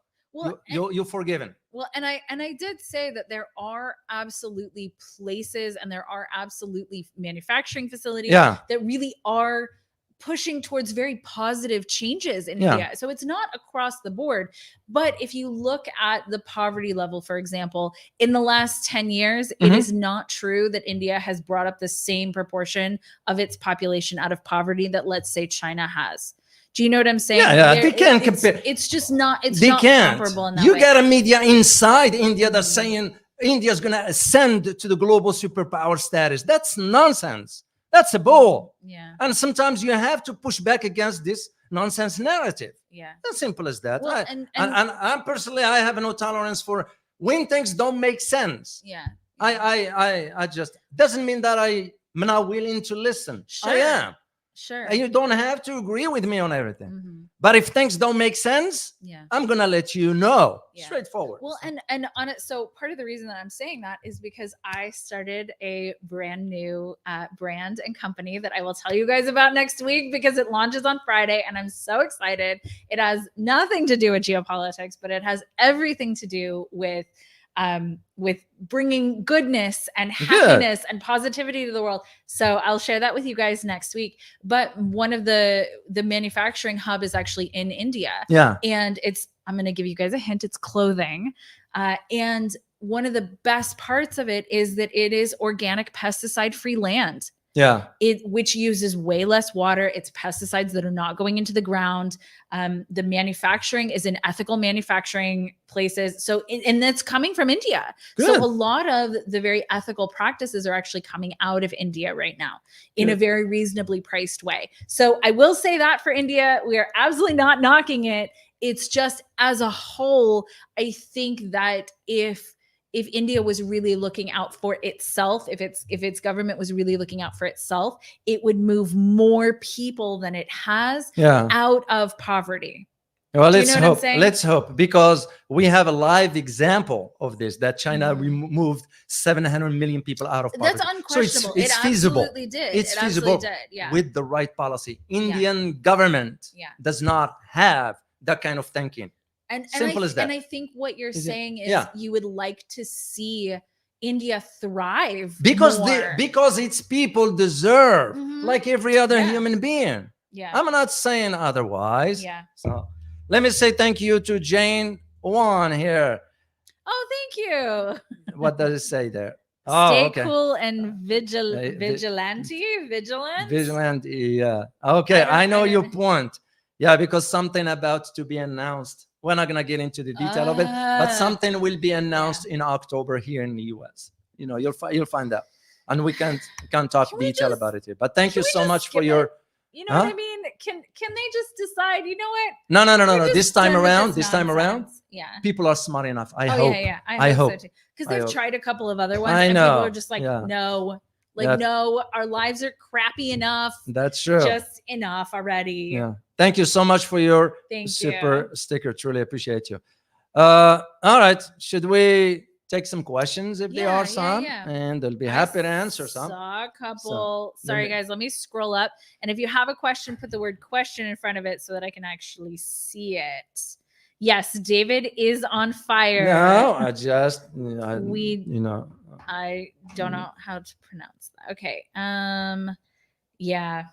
you're forgiven. Well, and I did say that there are absolutely places and there are absolutely manufacturing facilities that really are pushing towards very positive changes in India. So it's not across the board. But if you look at the poverty level, for example, in the last 10 years, it is not true that India has brought up the same proportion of its population out of poverty that, let's say, China has. Do you know what I'm saying? They can't compare. It's just not, it's not comparable in that way. You got a media inside India that's saying India is going to ascend to the global superpower status. That's nonsense. That's a bull. Yeah. And sometimes you have to push back against this nonsense narrative. Yeah. As simple as that. Well, and I personally, I have no tolerance for when things don't make sense. Yeah. I just, doesn't mean that I'm not willing to listen. Sure. I am. Sure. And you don't have to agree with me on everything. But if things don't make sense, I'm going to let you know. Straightforward. Well, and on it, so part of the reason that I'm saying that is because I started a brand new brand and company that I will tell you guys about next week, because it launches on Friday and I'm so excited. It has nothing to do with geopolitics, but it has everything to do with bringing goodness and happiness and positivity to the world. So I'll share that with you guys next week. But one of the manufacturing hub is actually in India. Yeah. And I'm going to give you guys a hint. It's clothing. And one of the best parts of it is that it is organic, pesticide-free land. Yeah. Which uses way less water. It's pesticides that are not going into the ground. The manufacturing is in ethical manufacturing places. So, and that's coming from India. Good. So a lot of the very ethical practices are actually coming out of India right now in a very reasonably priced way. So I will say that for India, we are absolutely not knocking it. It's just, as a whole, I think that if India was really looking out for itself, if its government was really looking out for itself, it would move more people than it has out of poverty. Well, let's hope, because we have a live example of this, that China removed 700 million people out of poverty. That's unquestionable. So it's feasible. Absolutely did. It's feasible with the right policy. Indian government does not have that kind of thinking. Simple as that. And I think what you're saying is you would like to see India thrive because more. Because its people deserve like every other human being. Yeah. I'm not saying otherwise. Yeah. So let me say thank you to Jane Wan here. Oh, thank you. What does it say there? Stay cool and vigilant. Vigilante, yeah. Okay, I know your point. Yeah, because something about to be announced. We're not gonna get into the detail of it, but something will be announced in October here in the US. You know, you'll find out, and we can talk detail about it here. But thank you so much for your. You know what I mean? Can they just decide? You know what? No. This time around, yeah, people are smart enough. I hope. Yeah. I hope so too. Because they've tried a couple of other ones. I know. And people are just like, no. No, our lives are crappy enough. That's true. Just enough already. Yeah. Thank you so much for your super sticker. Truly appreciate you. All right. Should we take some questions if there are some? And they'll be happy to answer some. Saw a couple. Sorry, guys. Let me scroll up. And if you have a question, put the word question in front of it so that I can actually see it. Yes, David is on fire. No, I just, I don't know how to pronounce that. Okay. Yeah.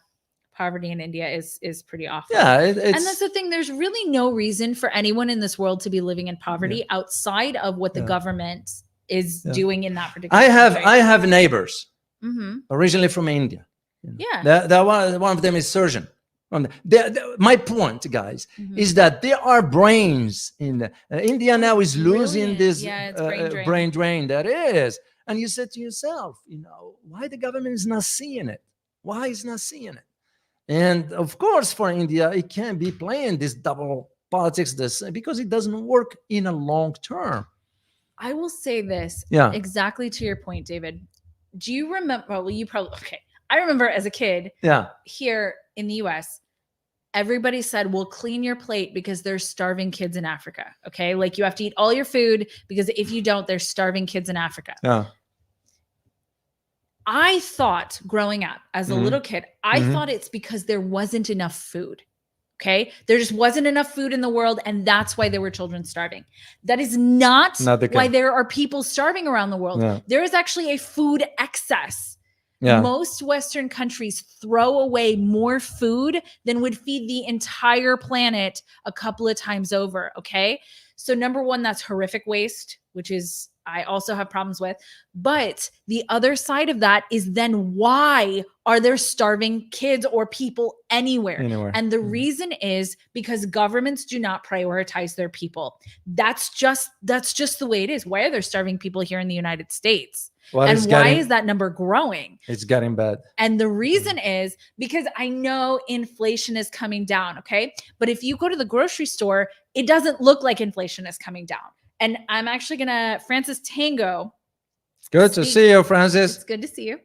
Poverty in India is pretty awful. Yeah. And that's the thing. There's really no reason for anyone in this world to be living in poverty outside of what the government is doing in that particular country. I have neighbors originally from India. Yeah. One of them is surgeon. My point, guys, is that there are brains in India now is losing this brain drain that is. And you said to yourself, why the government is not seeing it? Why is not seeing it? And of course, for India, it can't be playing this double politics because it doesn't work in a long term. I will say this exactly to your point, David. Do you remember? Well, you probably I remember as a kid here in the US, everybody said, well, clean your plate because there's starving kids in Africa. Okay. Like you have to eat all your food because if you don't, there's starving kids in Africa. Yeah. I thought growing up as a little kid, I thought it's because there wasn't enough food. Okay. There just wasn't enough food in the world. And that's why there were children starving. That is not why there are people starving around the world. Yeah. There is actually a food excess. Most Western countries throw away more food than would feed the entire planet a couple of times over. Okay. So number one, that's horrific waste, which is, I also have problems with. But the other side of that is then why are there starving kids or people anywhere? And the reason is because governments do not prioritize their people. That's just the way it is. Why are there starving people here in the United States? And why is that number growing? It's getting bad. And the reason is because I know inflation is coming down, okay? But if you go to the grocery store, it doesn't look like inflation is coming down. And I'm actually gonna, Francis Tango. Good to see you, Francis. It's good to see you.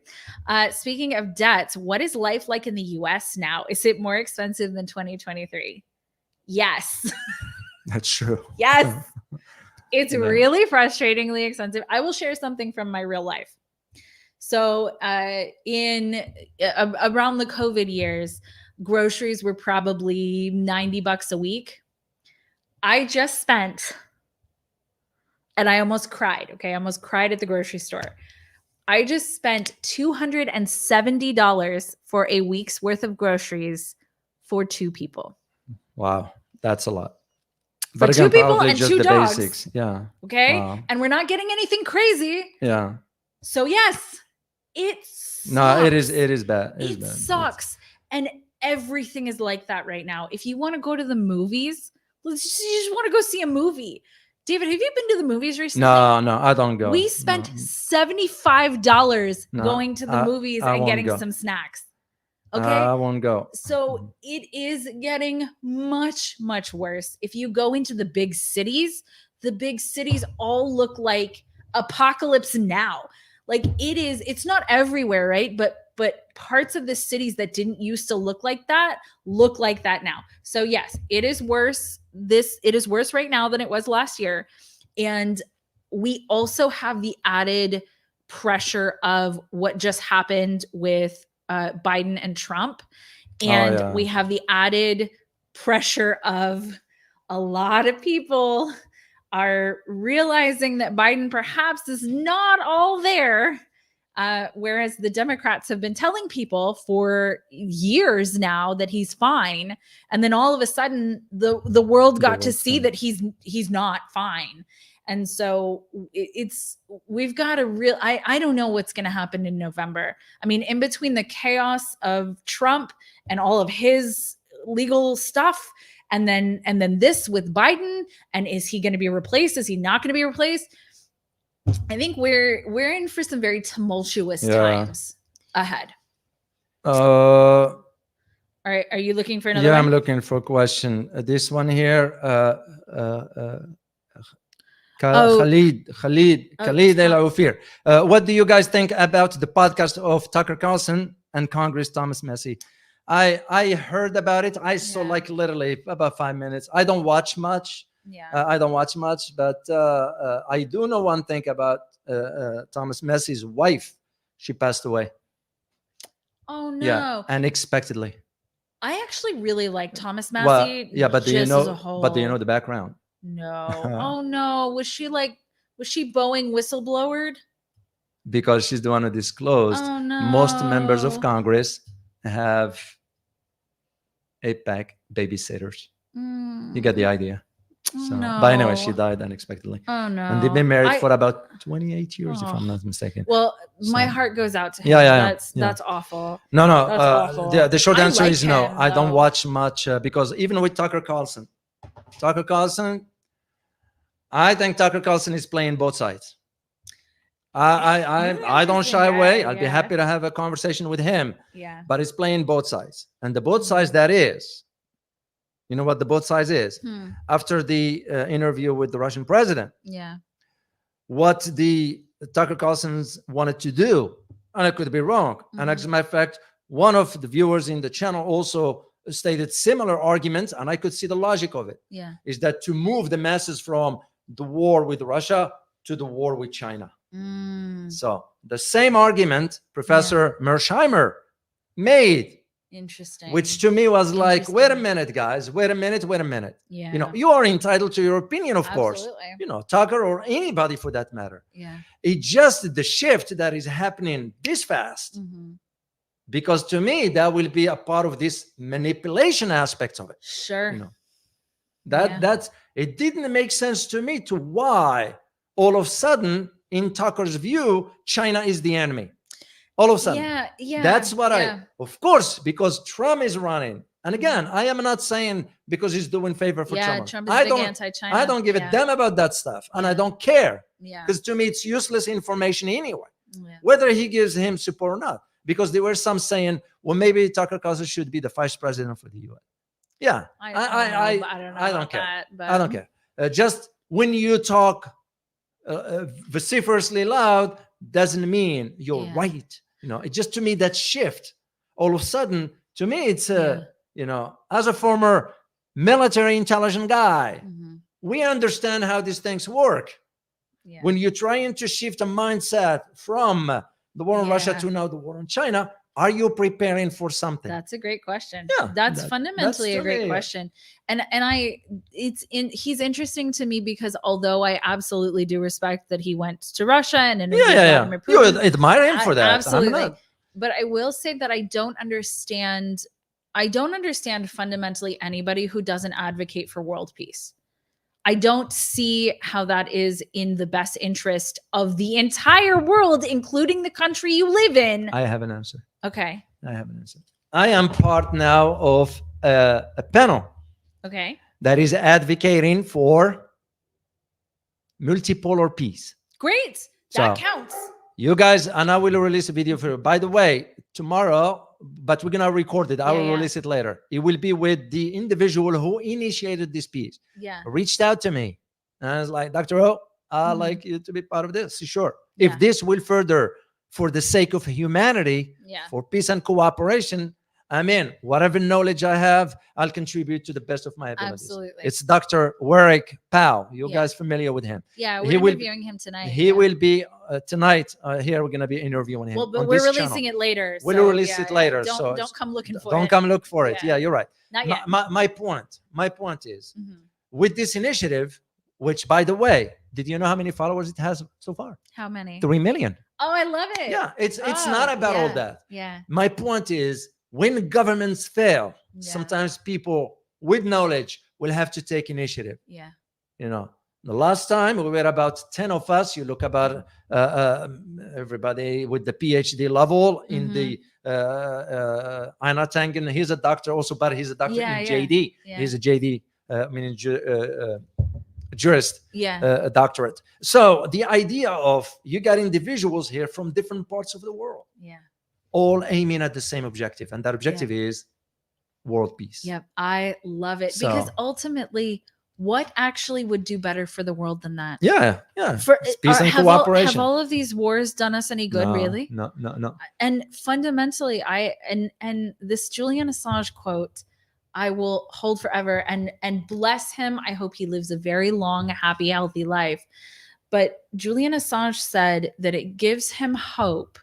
Speaking of debts, what is life like in the US now? Is it more expensive than 2023? Yes. That's true. Yes. It's really frustratingly expensive. I will share something from my real life. So around the COVID years, groceries were probably $90 a week. I just spent, and I almost cried. Okay. I almost cried at the grocery store. I just spent $270 for a week's worth of groceries for 2 people. Wow. That's a lot. For but 2 again, people and 2 dogs. Basics. Yeah. Okay. Wow. And we're not getting anything crazy. Yeah. So yes, it sucks. No, it is bad. It sucks. And everything is like that right now. If you want to go to the movies, you just want to go see a movie. David, have you been to the movies recently? No, I don't go. We spent $75 going to the movies and getting some snacks. Okay. I won't go. So it is getting much, much worse. If you go into the big cities all look like Apocalypse Now. Like it's not everywhere, right? But parts of the cities that didn't used to look like that now. So yes, it is worse. It is worse right now than it was last year. And we also have the added pressure of what just happened with Biden and Trump. And we have the added pressure of a lot of people are realizing that Biden perhaps is not all there. Whereas the Democrats have been telling people for years now that he's fine. And then all of a sudden the world got to see that he's not fine. And so we've got a I don't know what's going to happen in November. I mean, in between the chaos of Trump and all of his legal stuff, and then this with Biden, and is he going to be replaced? Is he not going to be replaced? I think we're in for some very tumultuous times ahead. All right, are you looking for another one? I'm looking for a question. This one here, Khalid El Ophir. What do you guys think about the podcast of Tucker Carlson and Congress Thomas Massie? I heard about it. I saw like literally about 5 minutes. I don't watch much. I don't watch much, but I do know one thing about Thomas Massie's wife. She passed away. Oh no! Yeah, unexpectedly. I actually really like Thomas Massie. Well, but do you know? But do you know the background? No. Oh no! Was she Boeing whistleblowered? Because she's the one who disclosed. Oh no! Most members of Congress have APAC babysitters. You get the idea. So, no. But anyway, she died unexpectedly. Oh no! And they've been married for about 28 years, if I'm not mistaken. Well, my heart goes out to him. That's awful. No. The short answer is no. I don't watch much because even with Tucker Carlson, I think Tucker Carlson is playing both sides. I don't shy away. I'd be happy to have a conversation with him. Yeah. But he's playing both sides, and the both sides that is. You know what the both sides is? After the interview with the Russian president, what the Tucker Carlson's wanted to do, and I could be wrong. And as a matter of fact, one of the viewers in the channel also stated similar arguments, and I could see the logic of it. Is that to move the masses from the war with Russia to the war with China. So the same argument Professor Mersheimer made Interesting. Which to me was like, wait a minute, guys, wait a minute. Yeah. You are entitled to your opinion, of Absolutely. course. Tucker or anybody for that matter. Yeah. It's just the shift that is happening this fast. Because to me, that will be a part of this manipulation aspect of it. Sure. That's it didn't make sense to me to why all of a sudden, in Tucker's view, China is the enemy. All of a sudden. Yeah. That's what of course, because Trump is running. And again, I am not saying because he's doing favor for Trump. Trump is big anti-China. I don't give a damn about that stuff. And I don't care. Yeah. Because to me, it's useless information anyway. Whether he gives him support or not. Because there were some saying, well, maybe Tucker Carlson should be the vice president for the U.S. Yeah. I don't care. I don't care. Just when you talk vociferously loud, doesn't mean you're right. It just, to me, that shift all of a sudden, to me, it's as a former military intelligent guy, we understand how these things work. When you're trying to shift a mindset from the war in Russia to now the war in China, are you preparing for something? That's a great question. Yeah, that's fundamentally a great question. And he's interesting to me because although I absolutely do respect that he went to Russia and interviewed Vladimir Putin, you admire him for that. Absolutely. But I will say that I don't understand fundamentally anybody who doesn't advocate for world peace. I don't see how that is in the best interest of the entire world, including the country you live in. I have an answer. Okay. I have an answer. I am part now of a panel. Okay. That is advocating for multipolar peace. Great. That counts. You guys, and I will release a video for you. By the way, tomorrow, but we're going to record it. I will release it later. It will be with the individual who initiated this piece. Yeah. Reached out to me. And I was like, Dr. O, I'd like you to be part of this. Sure. If this will further, for the sake of humanity, for peace and cooperation, I mean, whatever knowledge I have, I'll contribute to the best of my abilities. Absolutely. It's Dr. Warwick Powell. You guys familiar with him? Yeah, we're interviewing him tonight. He will be tonight. Here we're going to be interviewing him. Well, but we're releasing it later. We'll release it later. Don't come looking for it. Don't come look for it. Yeah, you're right. Not yet. My point is, with this initiative, which, by the way, did you know how many followers it has so far? How many? 3 million. Oh, I love it. Yeah, it's not about all that. Yeah. My point is, when governments fail, sometimes people with knowledge will have to take initiative. Yeah. The last time we were about 10 of us. You look about everybody with the PhD level in the Einar Tangen. He's a doctor also, but he's a doctor in JD. Yeah. He's a JD, meaning jurist, a doctorate. So the idea of you got individuals here from different parts of the world. Yeah. All aiming at the same objective, and that objective is world peace. Yep, I love it because ultimately, what actually would do better for the world than that? Yeah. For peace and cooperation. Have all of these wars done us any good? Really? No. And fundamentally, and this Julian Assange quote, I will hold forever. And bless him. I hope he lives a very long, happy, healthy life. But Julian Assange said that it gives him hope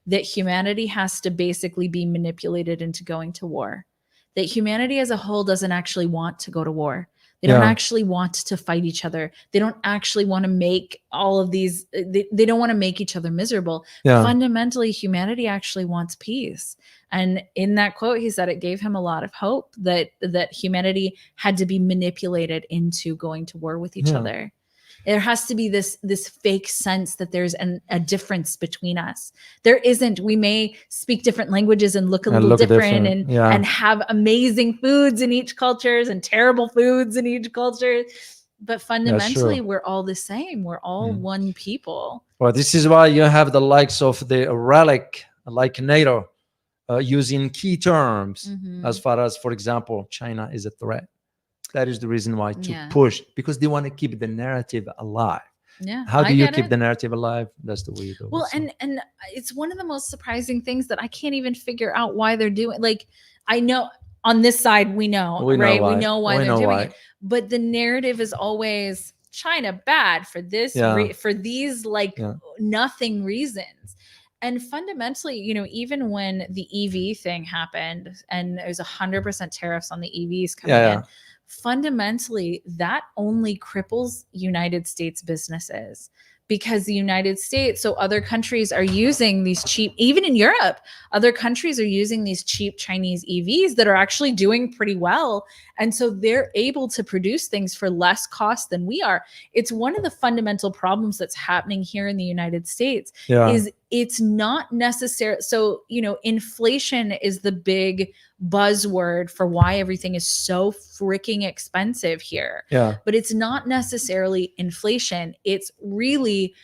that humanity has to basically be manipulated into going to war, that humanity as a whole doesn't actually want to go to war. They don't actually want to fight each other. They don't actually want to make all of these, they don't want to make each other miserable. Fundamentally, humanity actually wants peace. And in that quote, he said it gave him a lot of hope that humanity had to be manipulated into going to war with each other. There has to be this fake sense that there's a difference between us. There isn't. We may speak different languages and look a little different and have amazing foods in each culture and terrible foods in each culture. But fundamentally, we're all the same. We're all one people. Well, this is why you have the likes of the relic, like NATO, using key terms as far as, for example, China is a threat. That is the reason why to push, because they want to keep the narrative alive. Yeah. How do you keep the narrative alive? That's the way you do it. Well, and it's one of the most surprising things that I can't even figure out why they're doing. Like, I know on this side, we know, right? We know why they're doing it. But the narrative is always China bad for this, for these nothing reasons. And fundamentally, even when the EV thing happened and there's 100% tariffs on the EVs coming in, fundamentally that only cripples United States businesses, because the United States, so other countries are using these cheap, even in Europe, other countries are using these cheap Chinese EVs that are actually doing pretty well. And so they're able to produce things for less cost than we are. It's one of the fundamental problems that's happening here in the United States is it's not necessary. So, inflation is the big buzzword for why everything is so freaking expensive here. But it's not necessarily inflation. It's really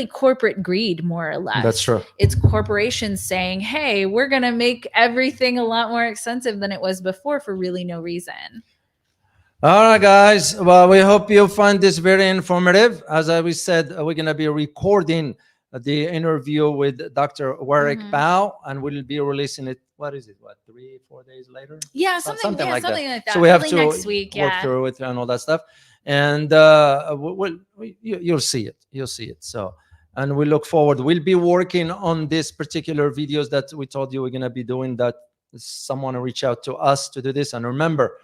corporate greed, more or less. That's true. It's corporations saying, hey, we're going to make everything a lot more expensive than it was before for really no reason. All right, guys. Well, we hope you find this very informative. As we said, we're going to be recording the interview with Dr. Warwick Bao, and we'll be releasing it. What is it? 3-4 days later? Yeah, something like that. So we have to next week, work through it and all that stuff. And you'll see it. You'll see it. So, and we look forward. We'll be working on this particular videos that we told you we're going to be doing, that someone reach out to us to do this. And remember,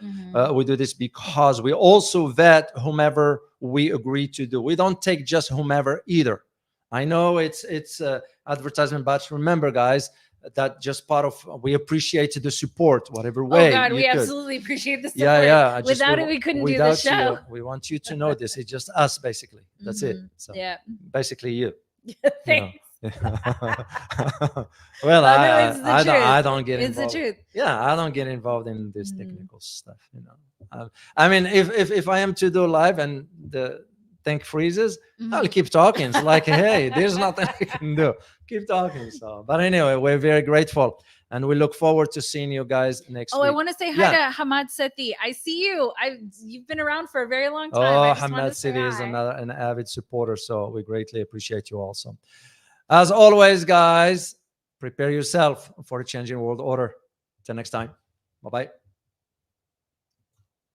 we do this because we also vet whomever we agree to do. We don't take just whomever either. I know it's advertisement, but remember, guys, that just part of, we appreciate the support, whatever way. Oh God, we absolutely appreciate the support. Yeah. Without it, we couldn't do the show. We want you to know this. It's just us, basically. That's it. So basically you. Thanks. Well, I don't get involved. It's the truth. Yeah, I don't get involved in this technical stuff. I mean, if I am to do live and the thing freezes, I'll keep talking. It's like, hey, there's nothing I can do. Keep talking. So, but anyway, we're very grateful, and we look forward to seeing you guys next week. I want to say hi to Hamad Sethi. I see you. You've been around for a very long time. Oh, Hamad Sethi is an avid supporter, so we greatly appreciate you also. As always, guys, prepare yourself for a changing world order. Till next time. Bye-bye.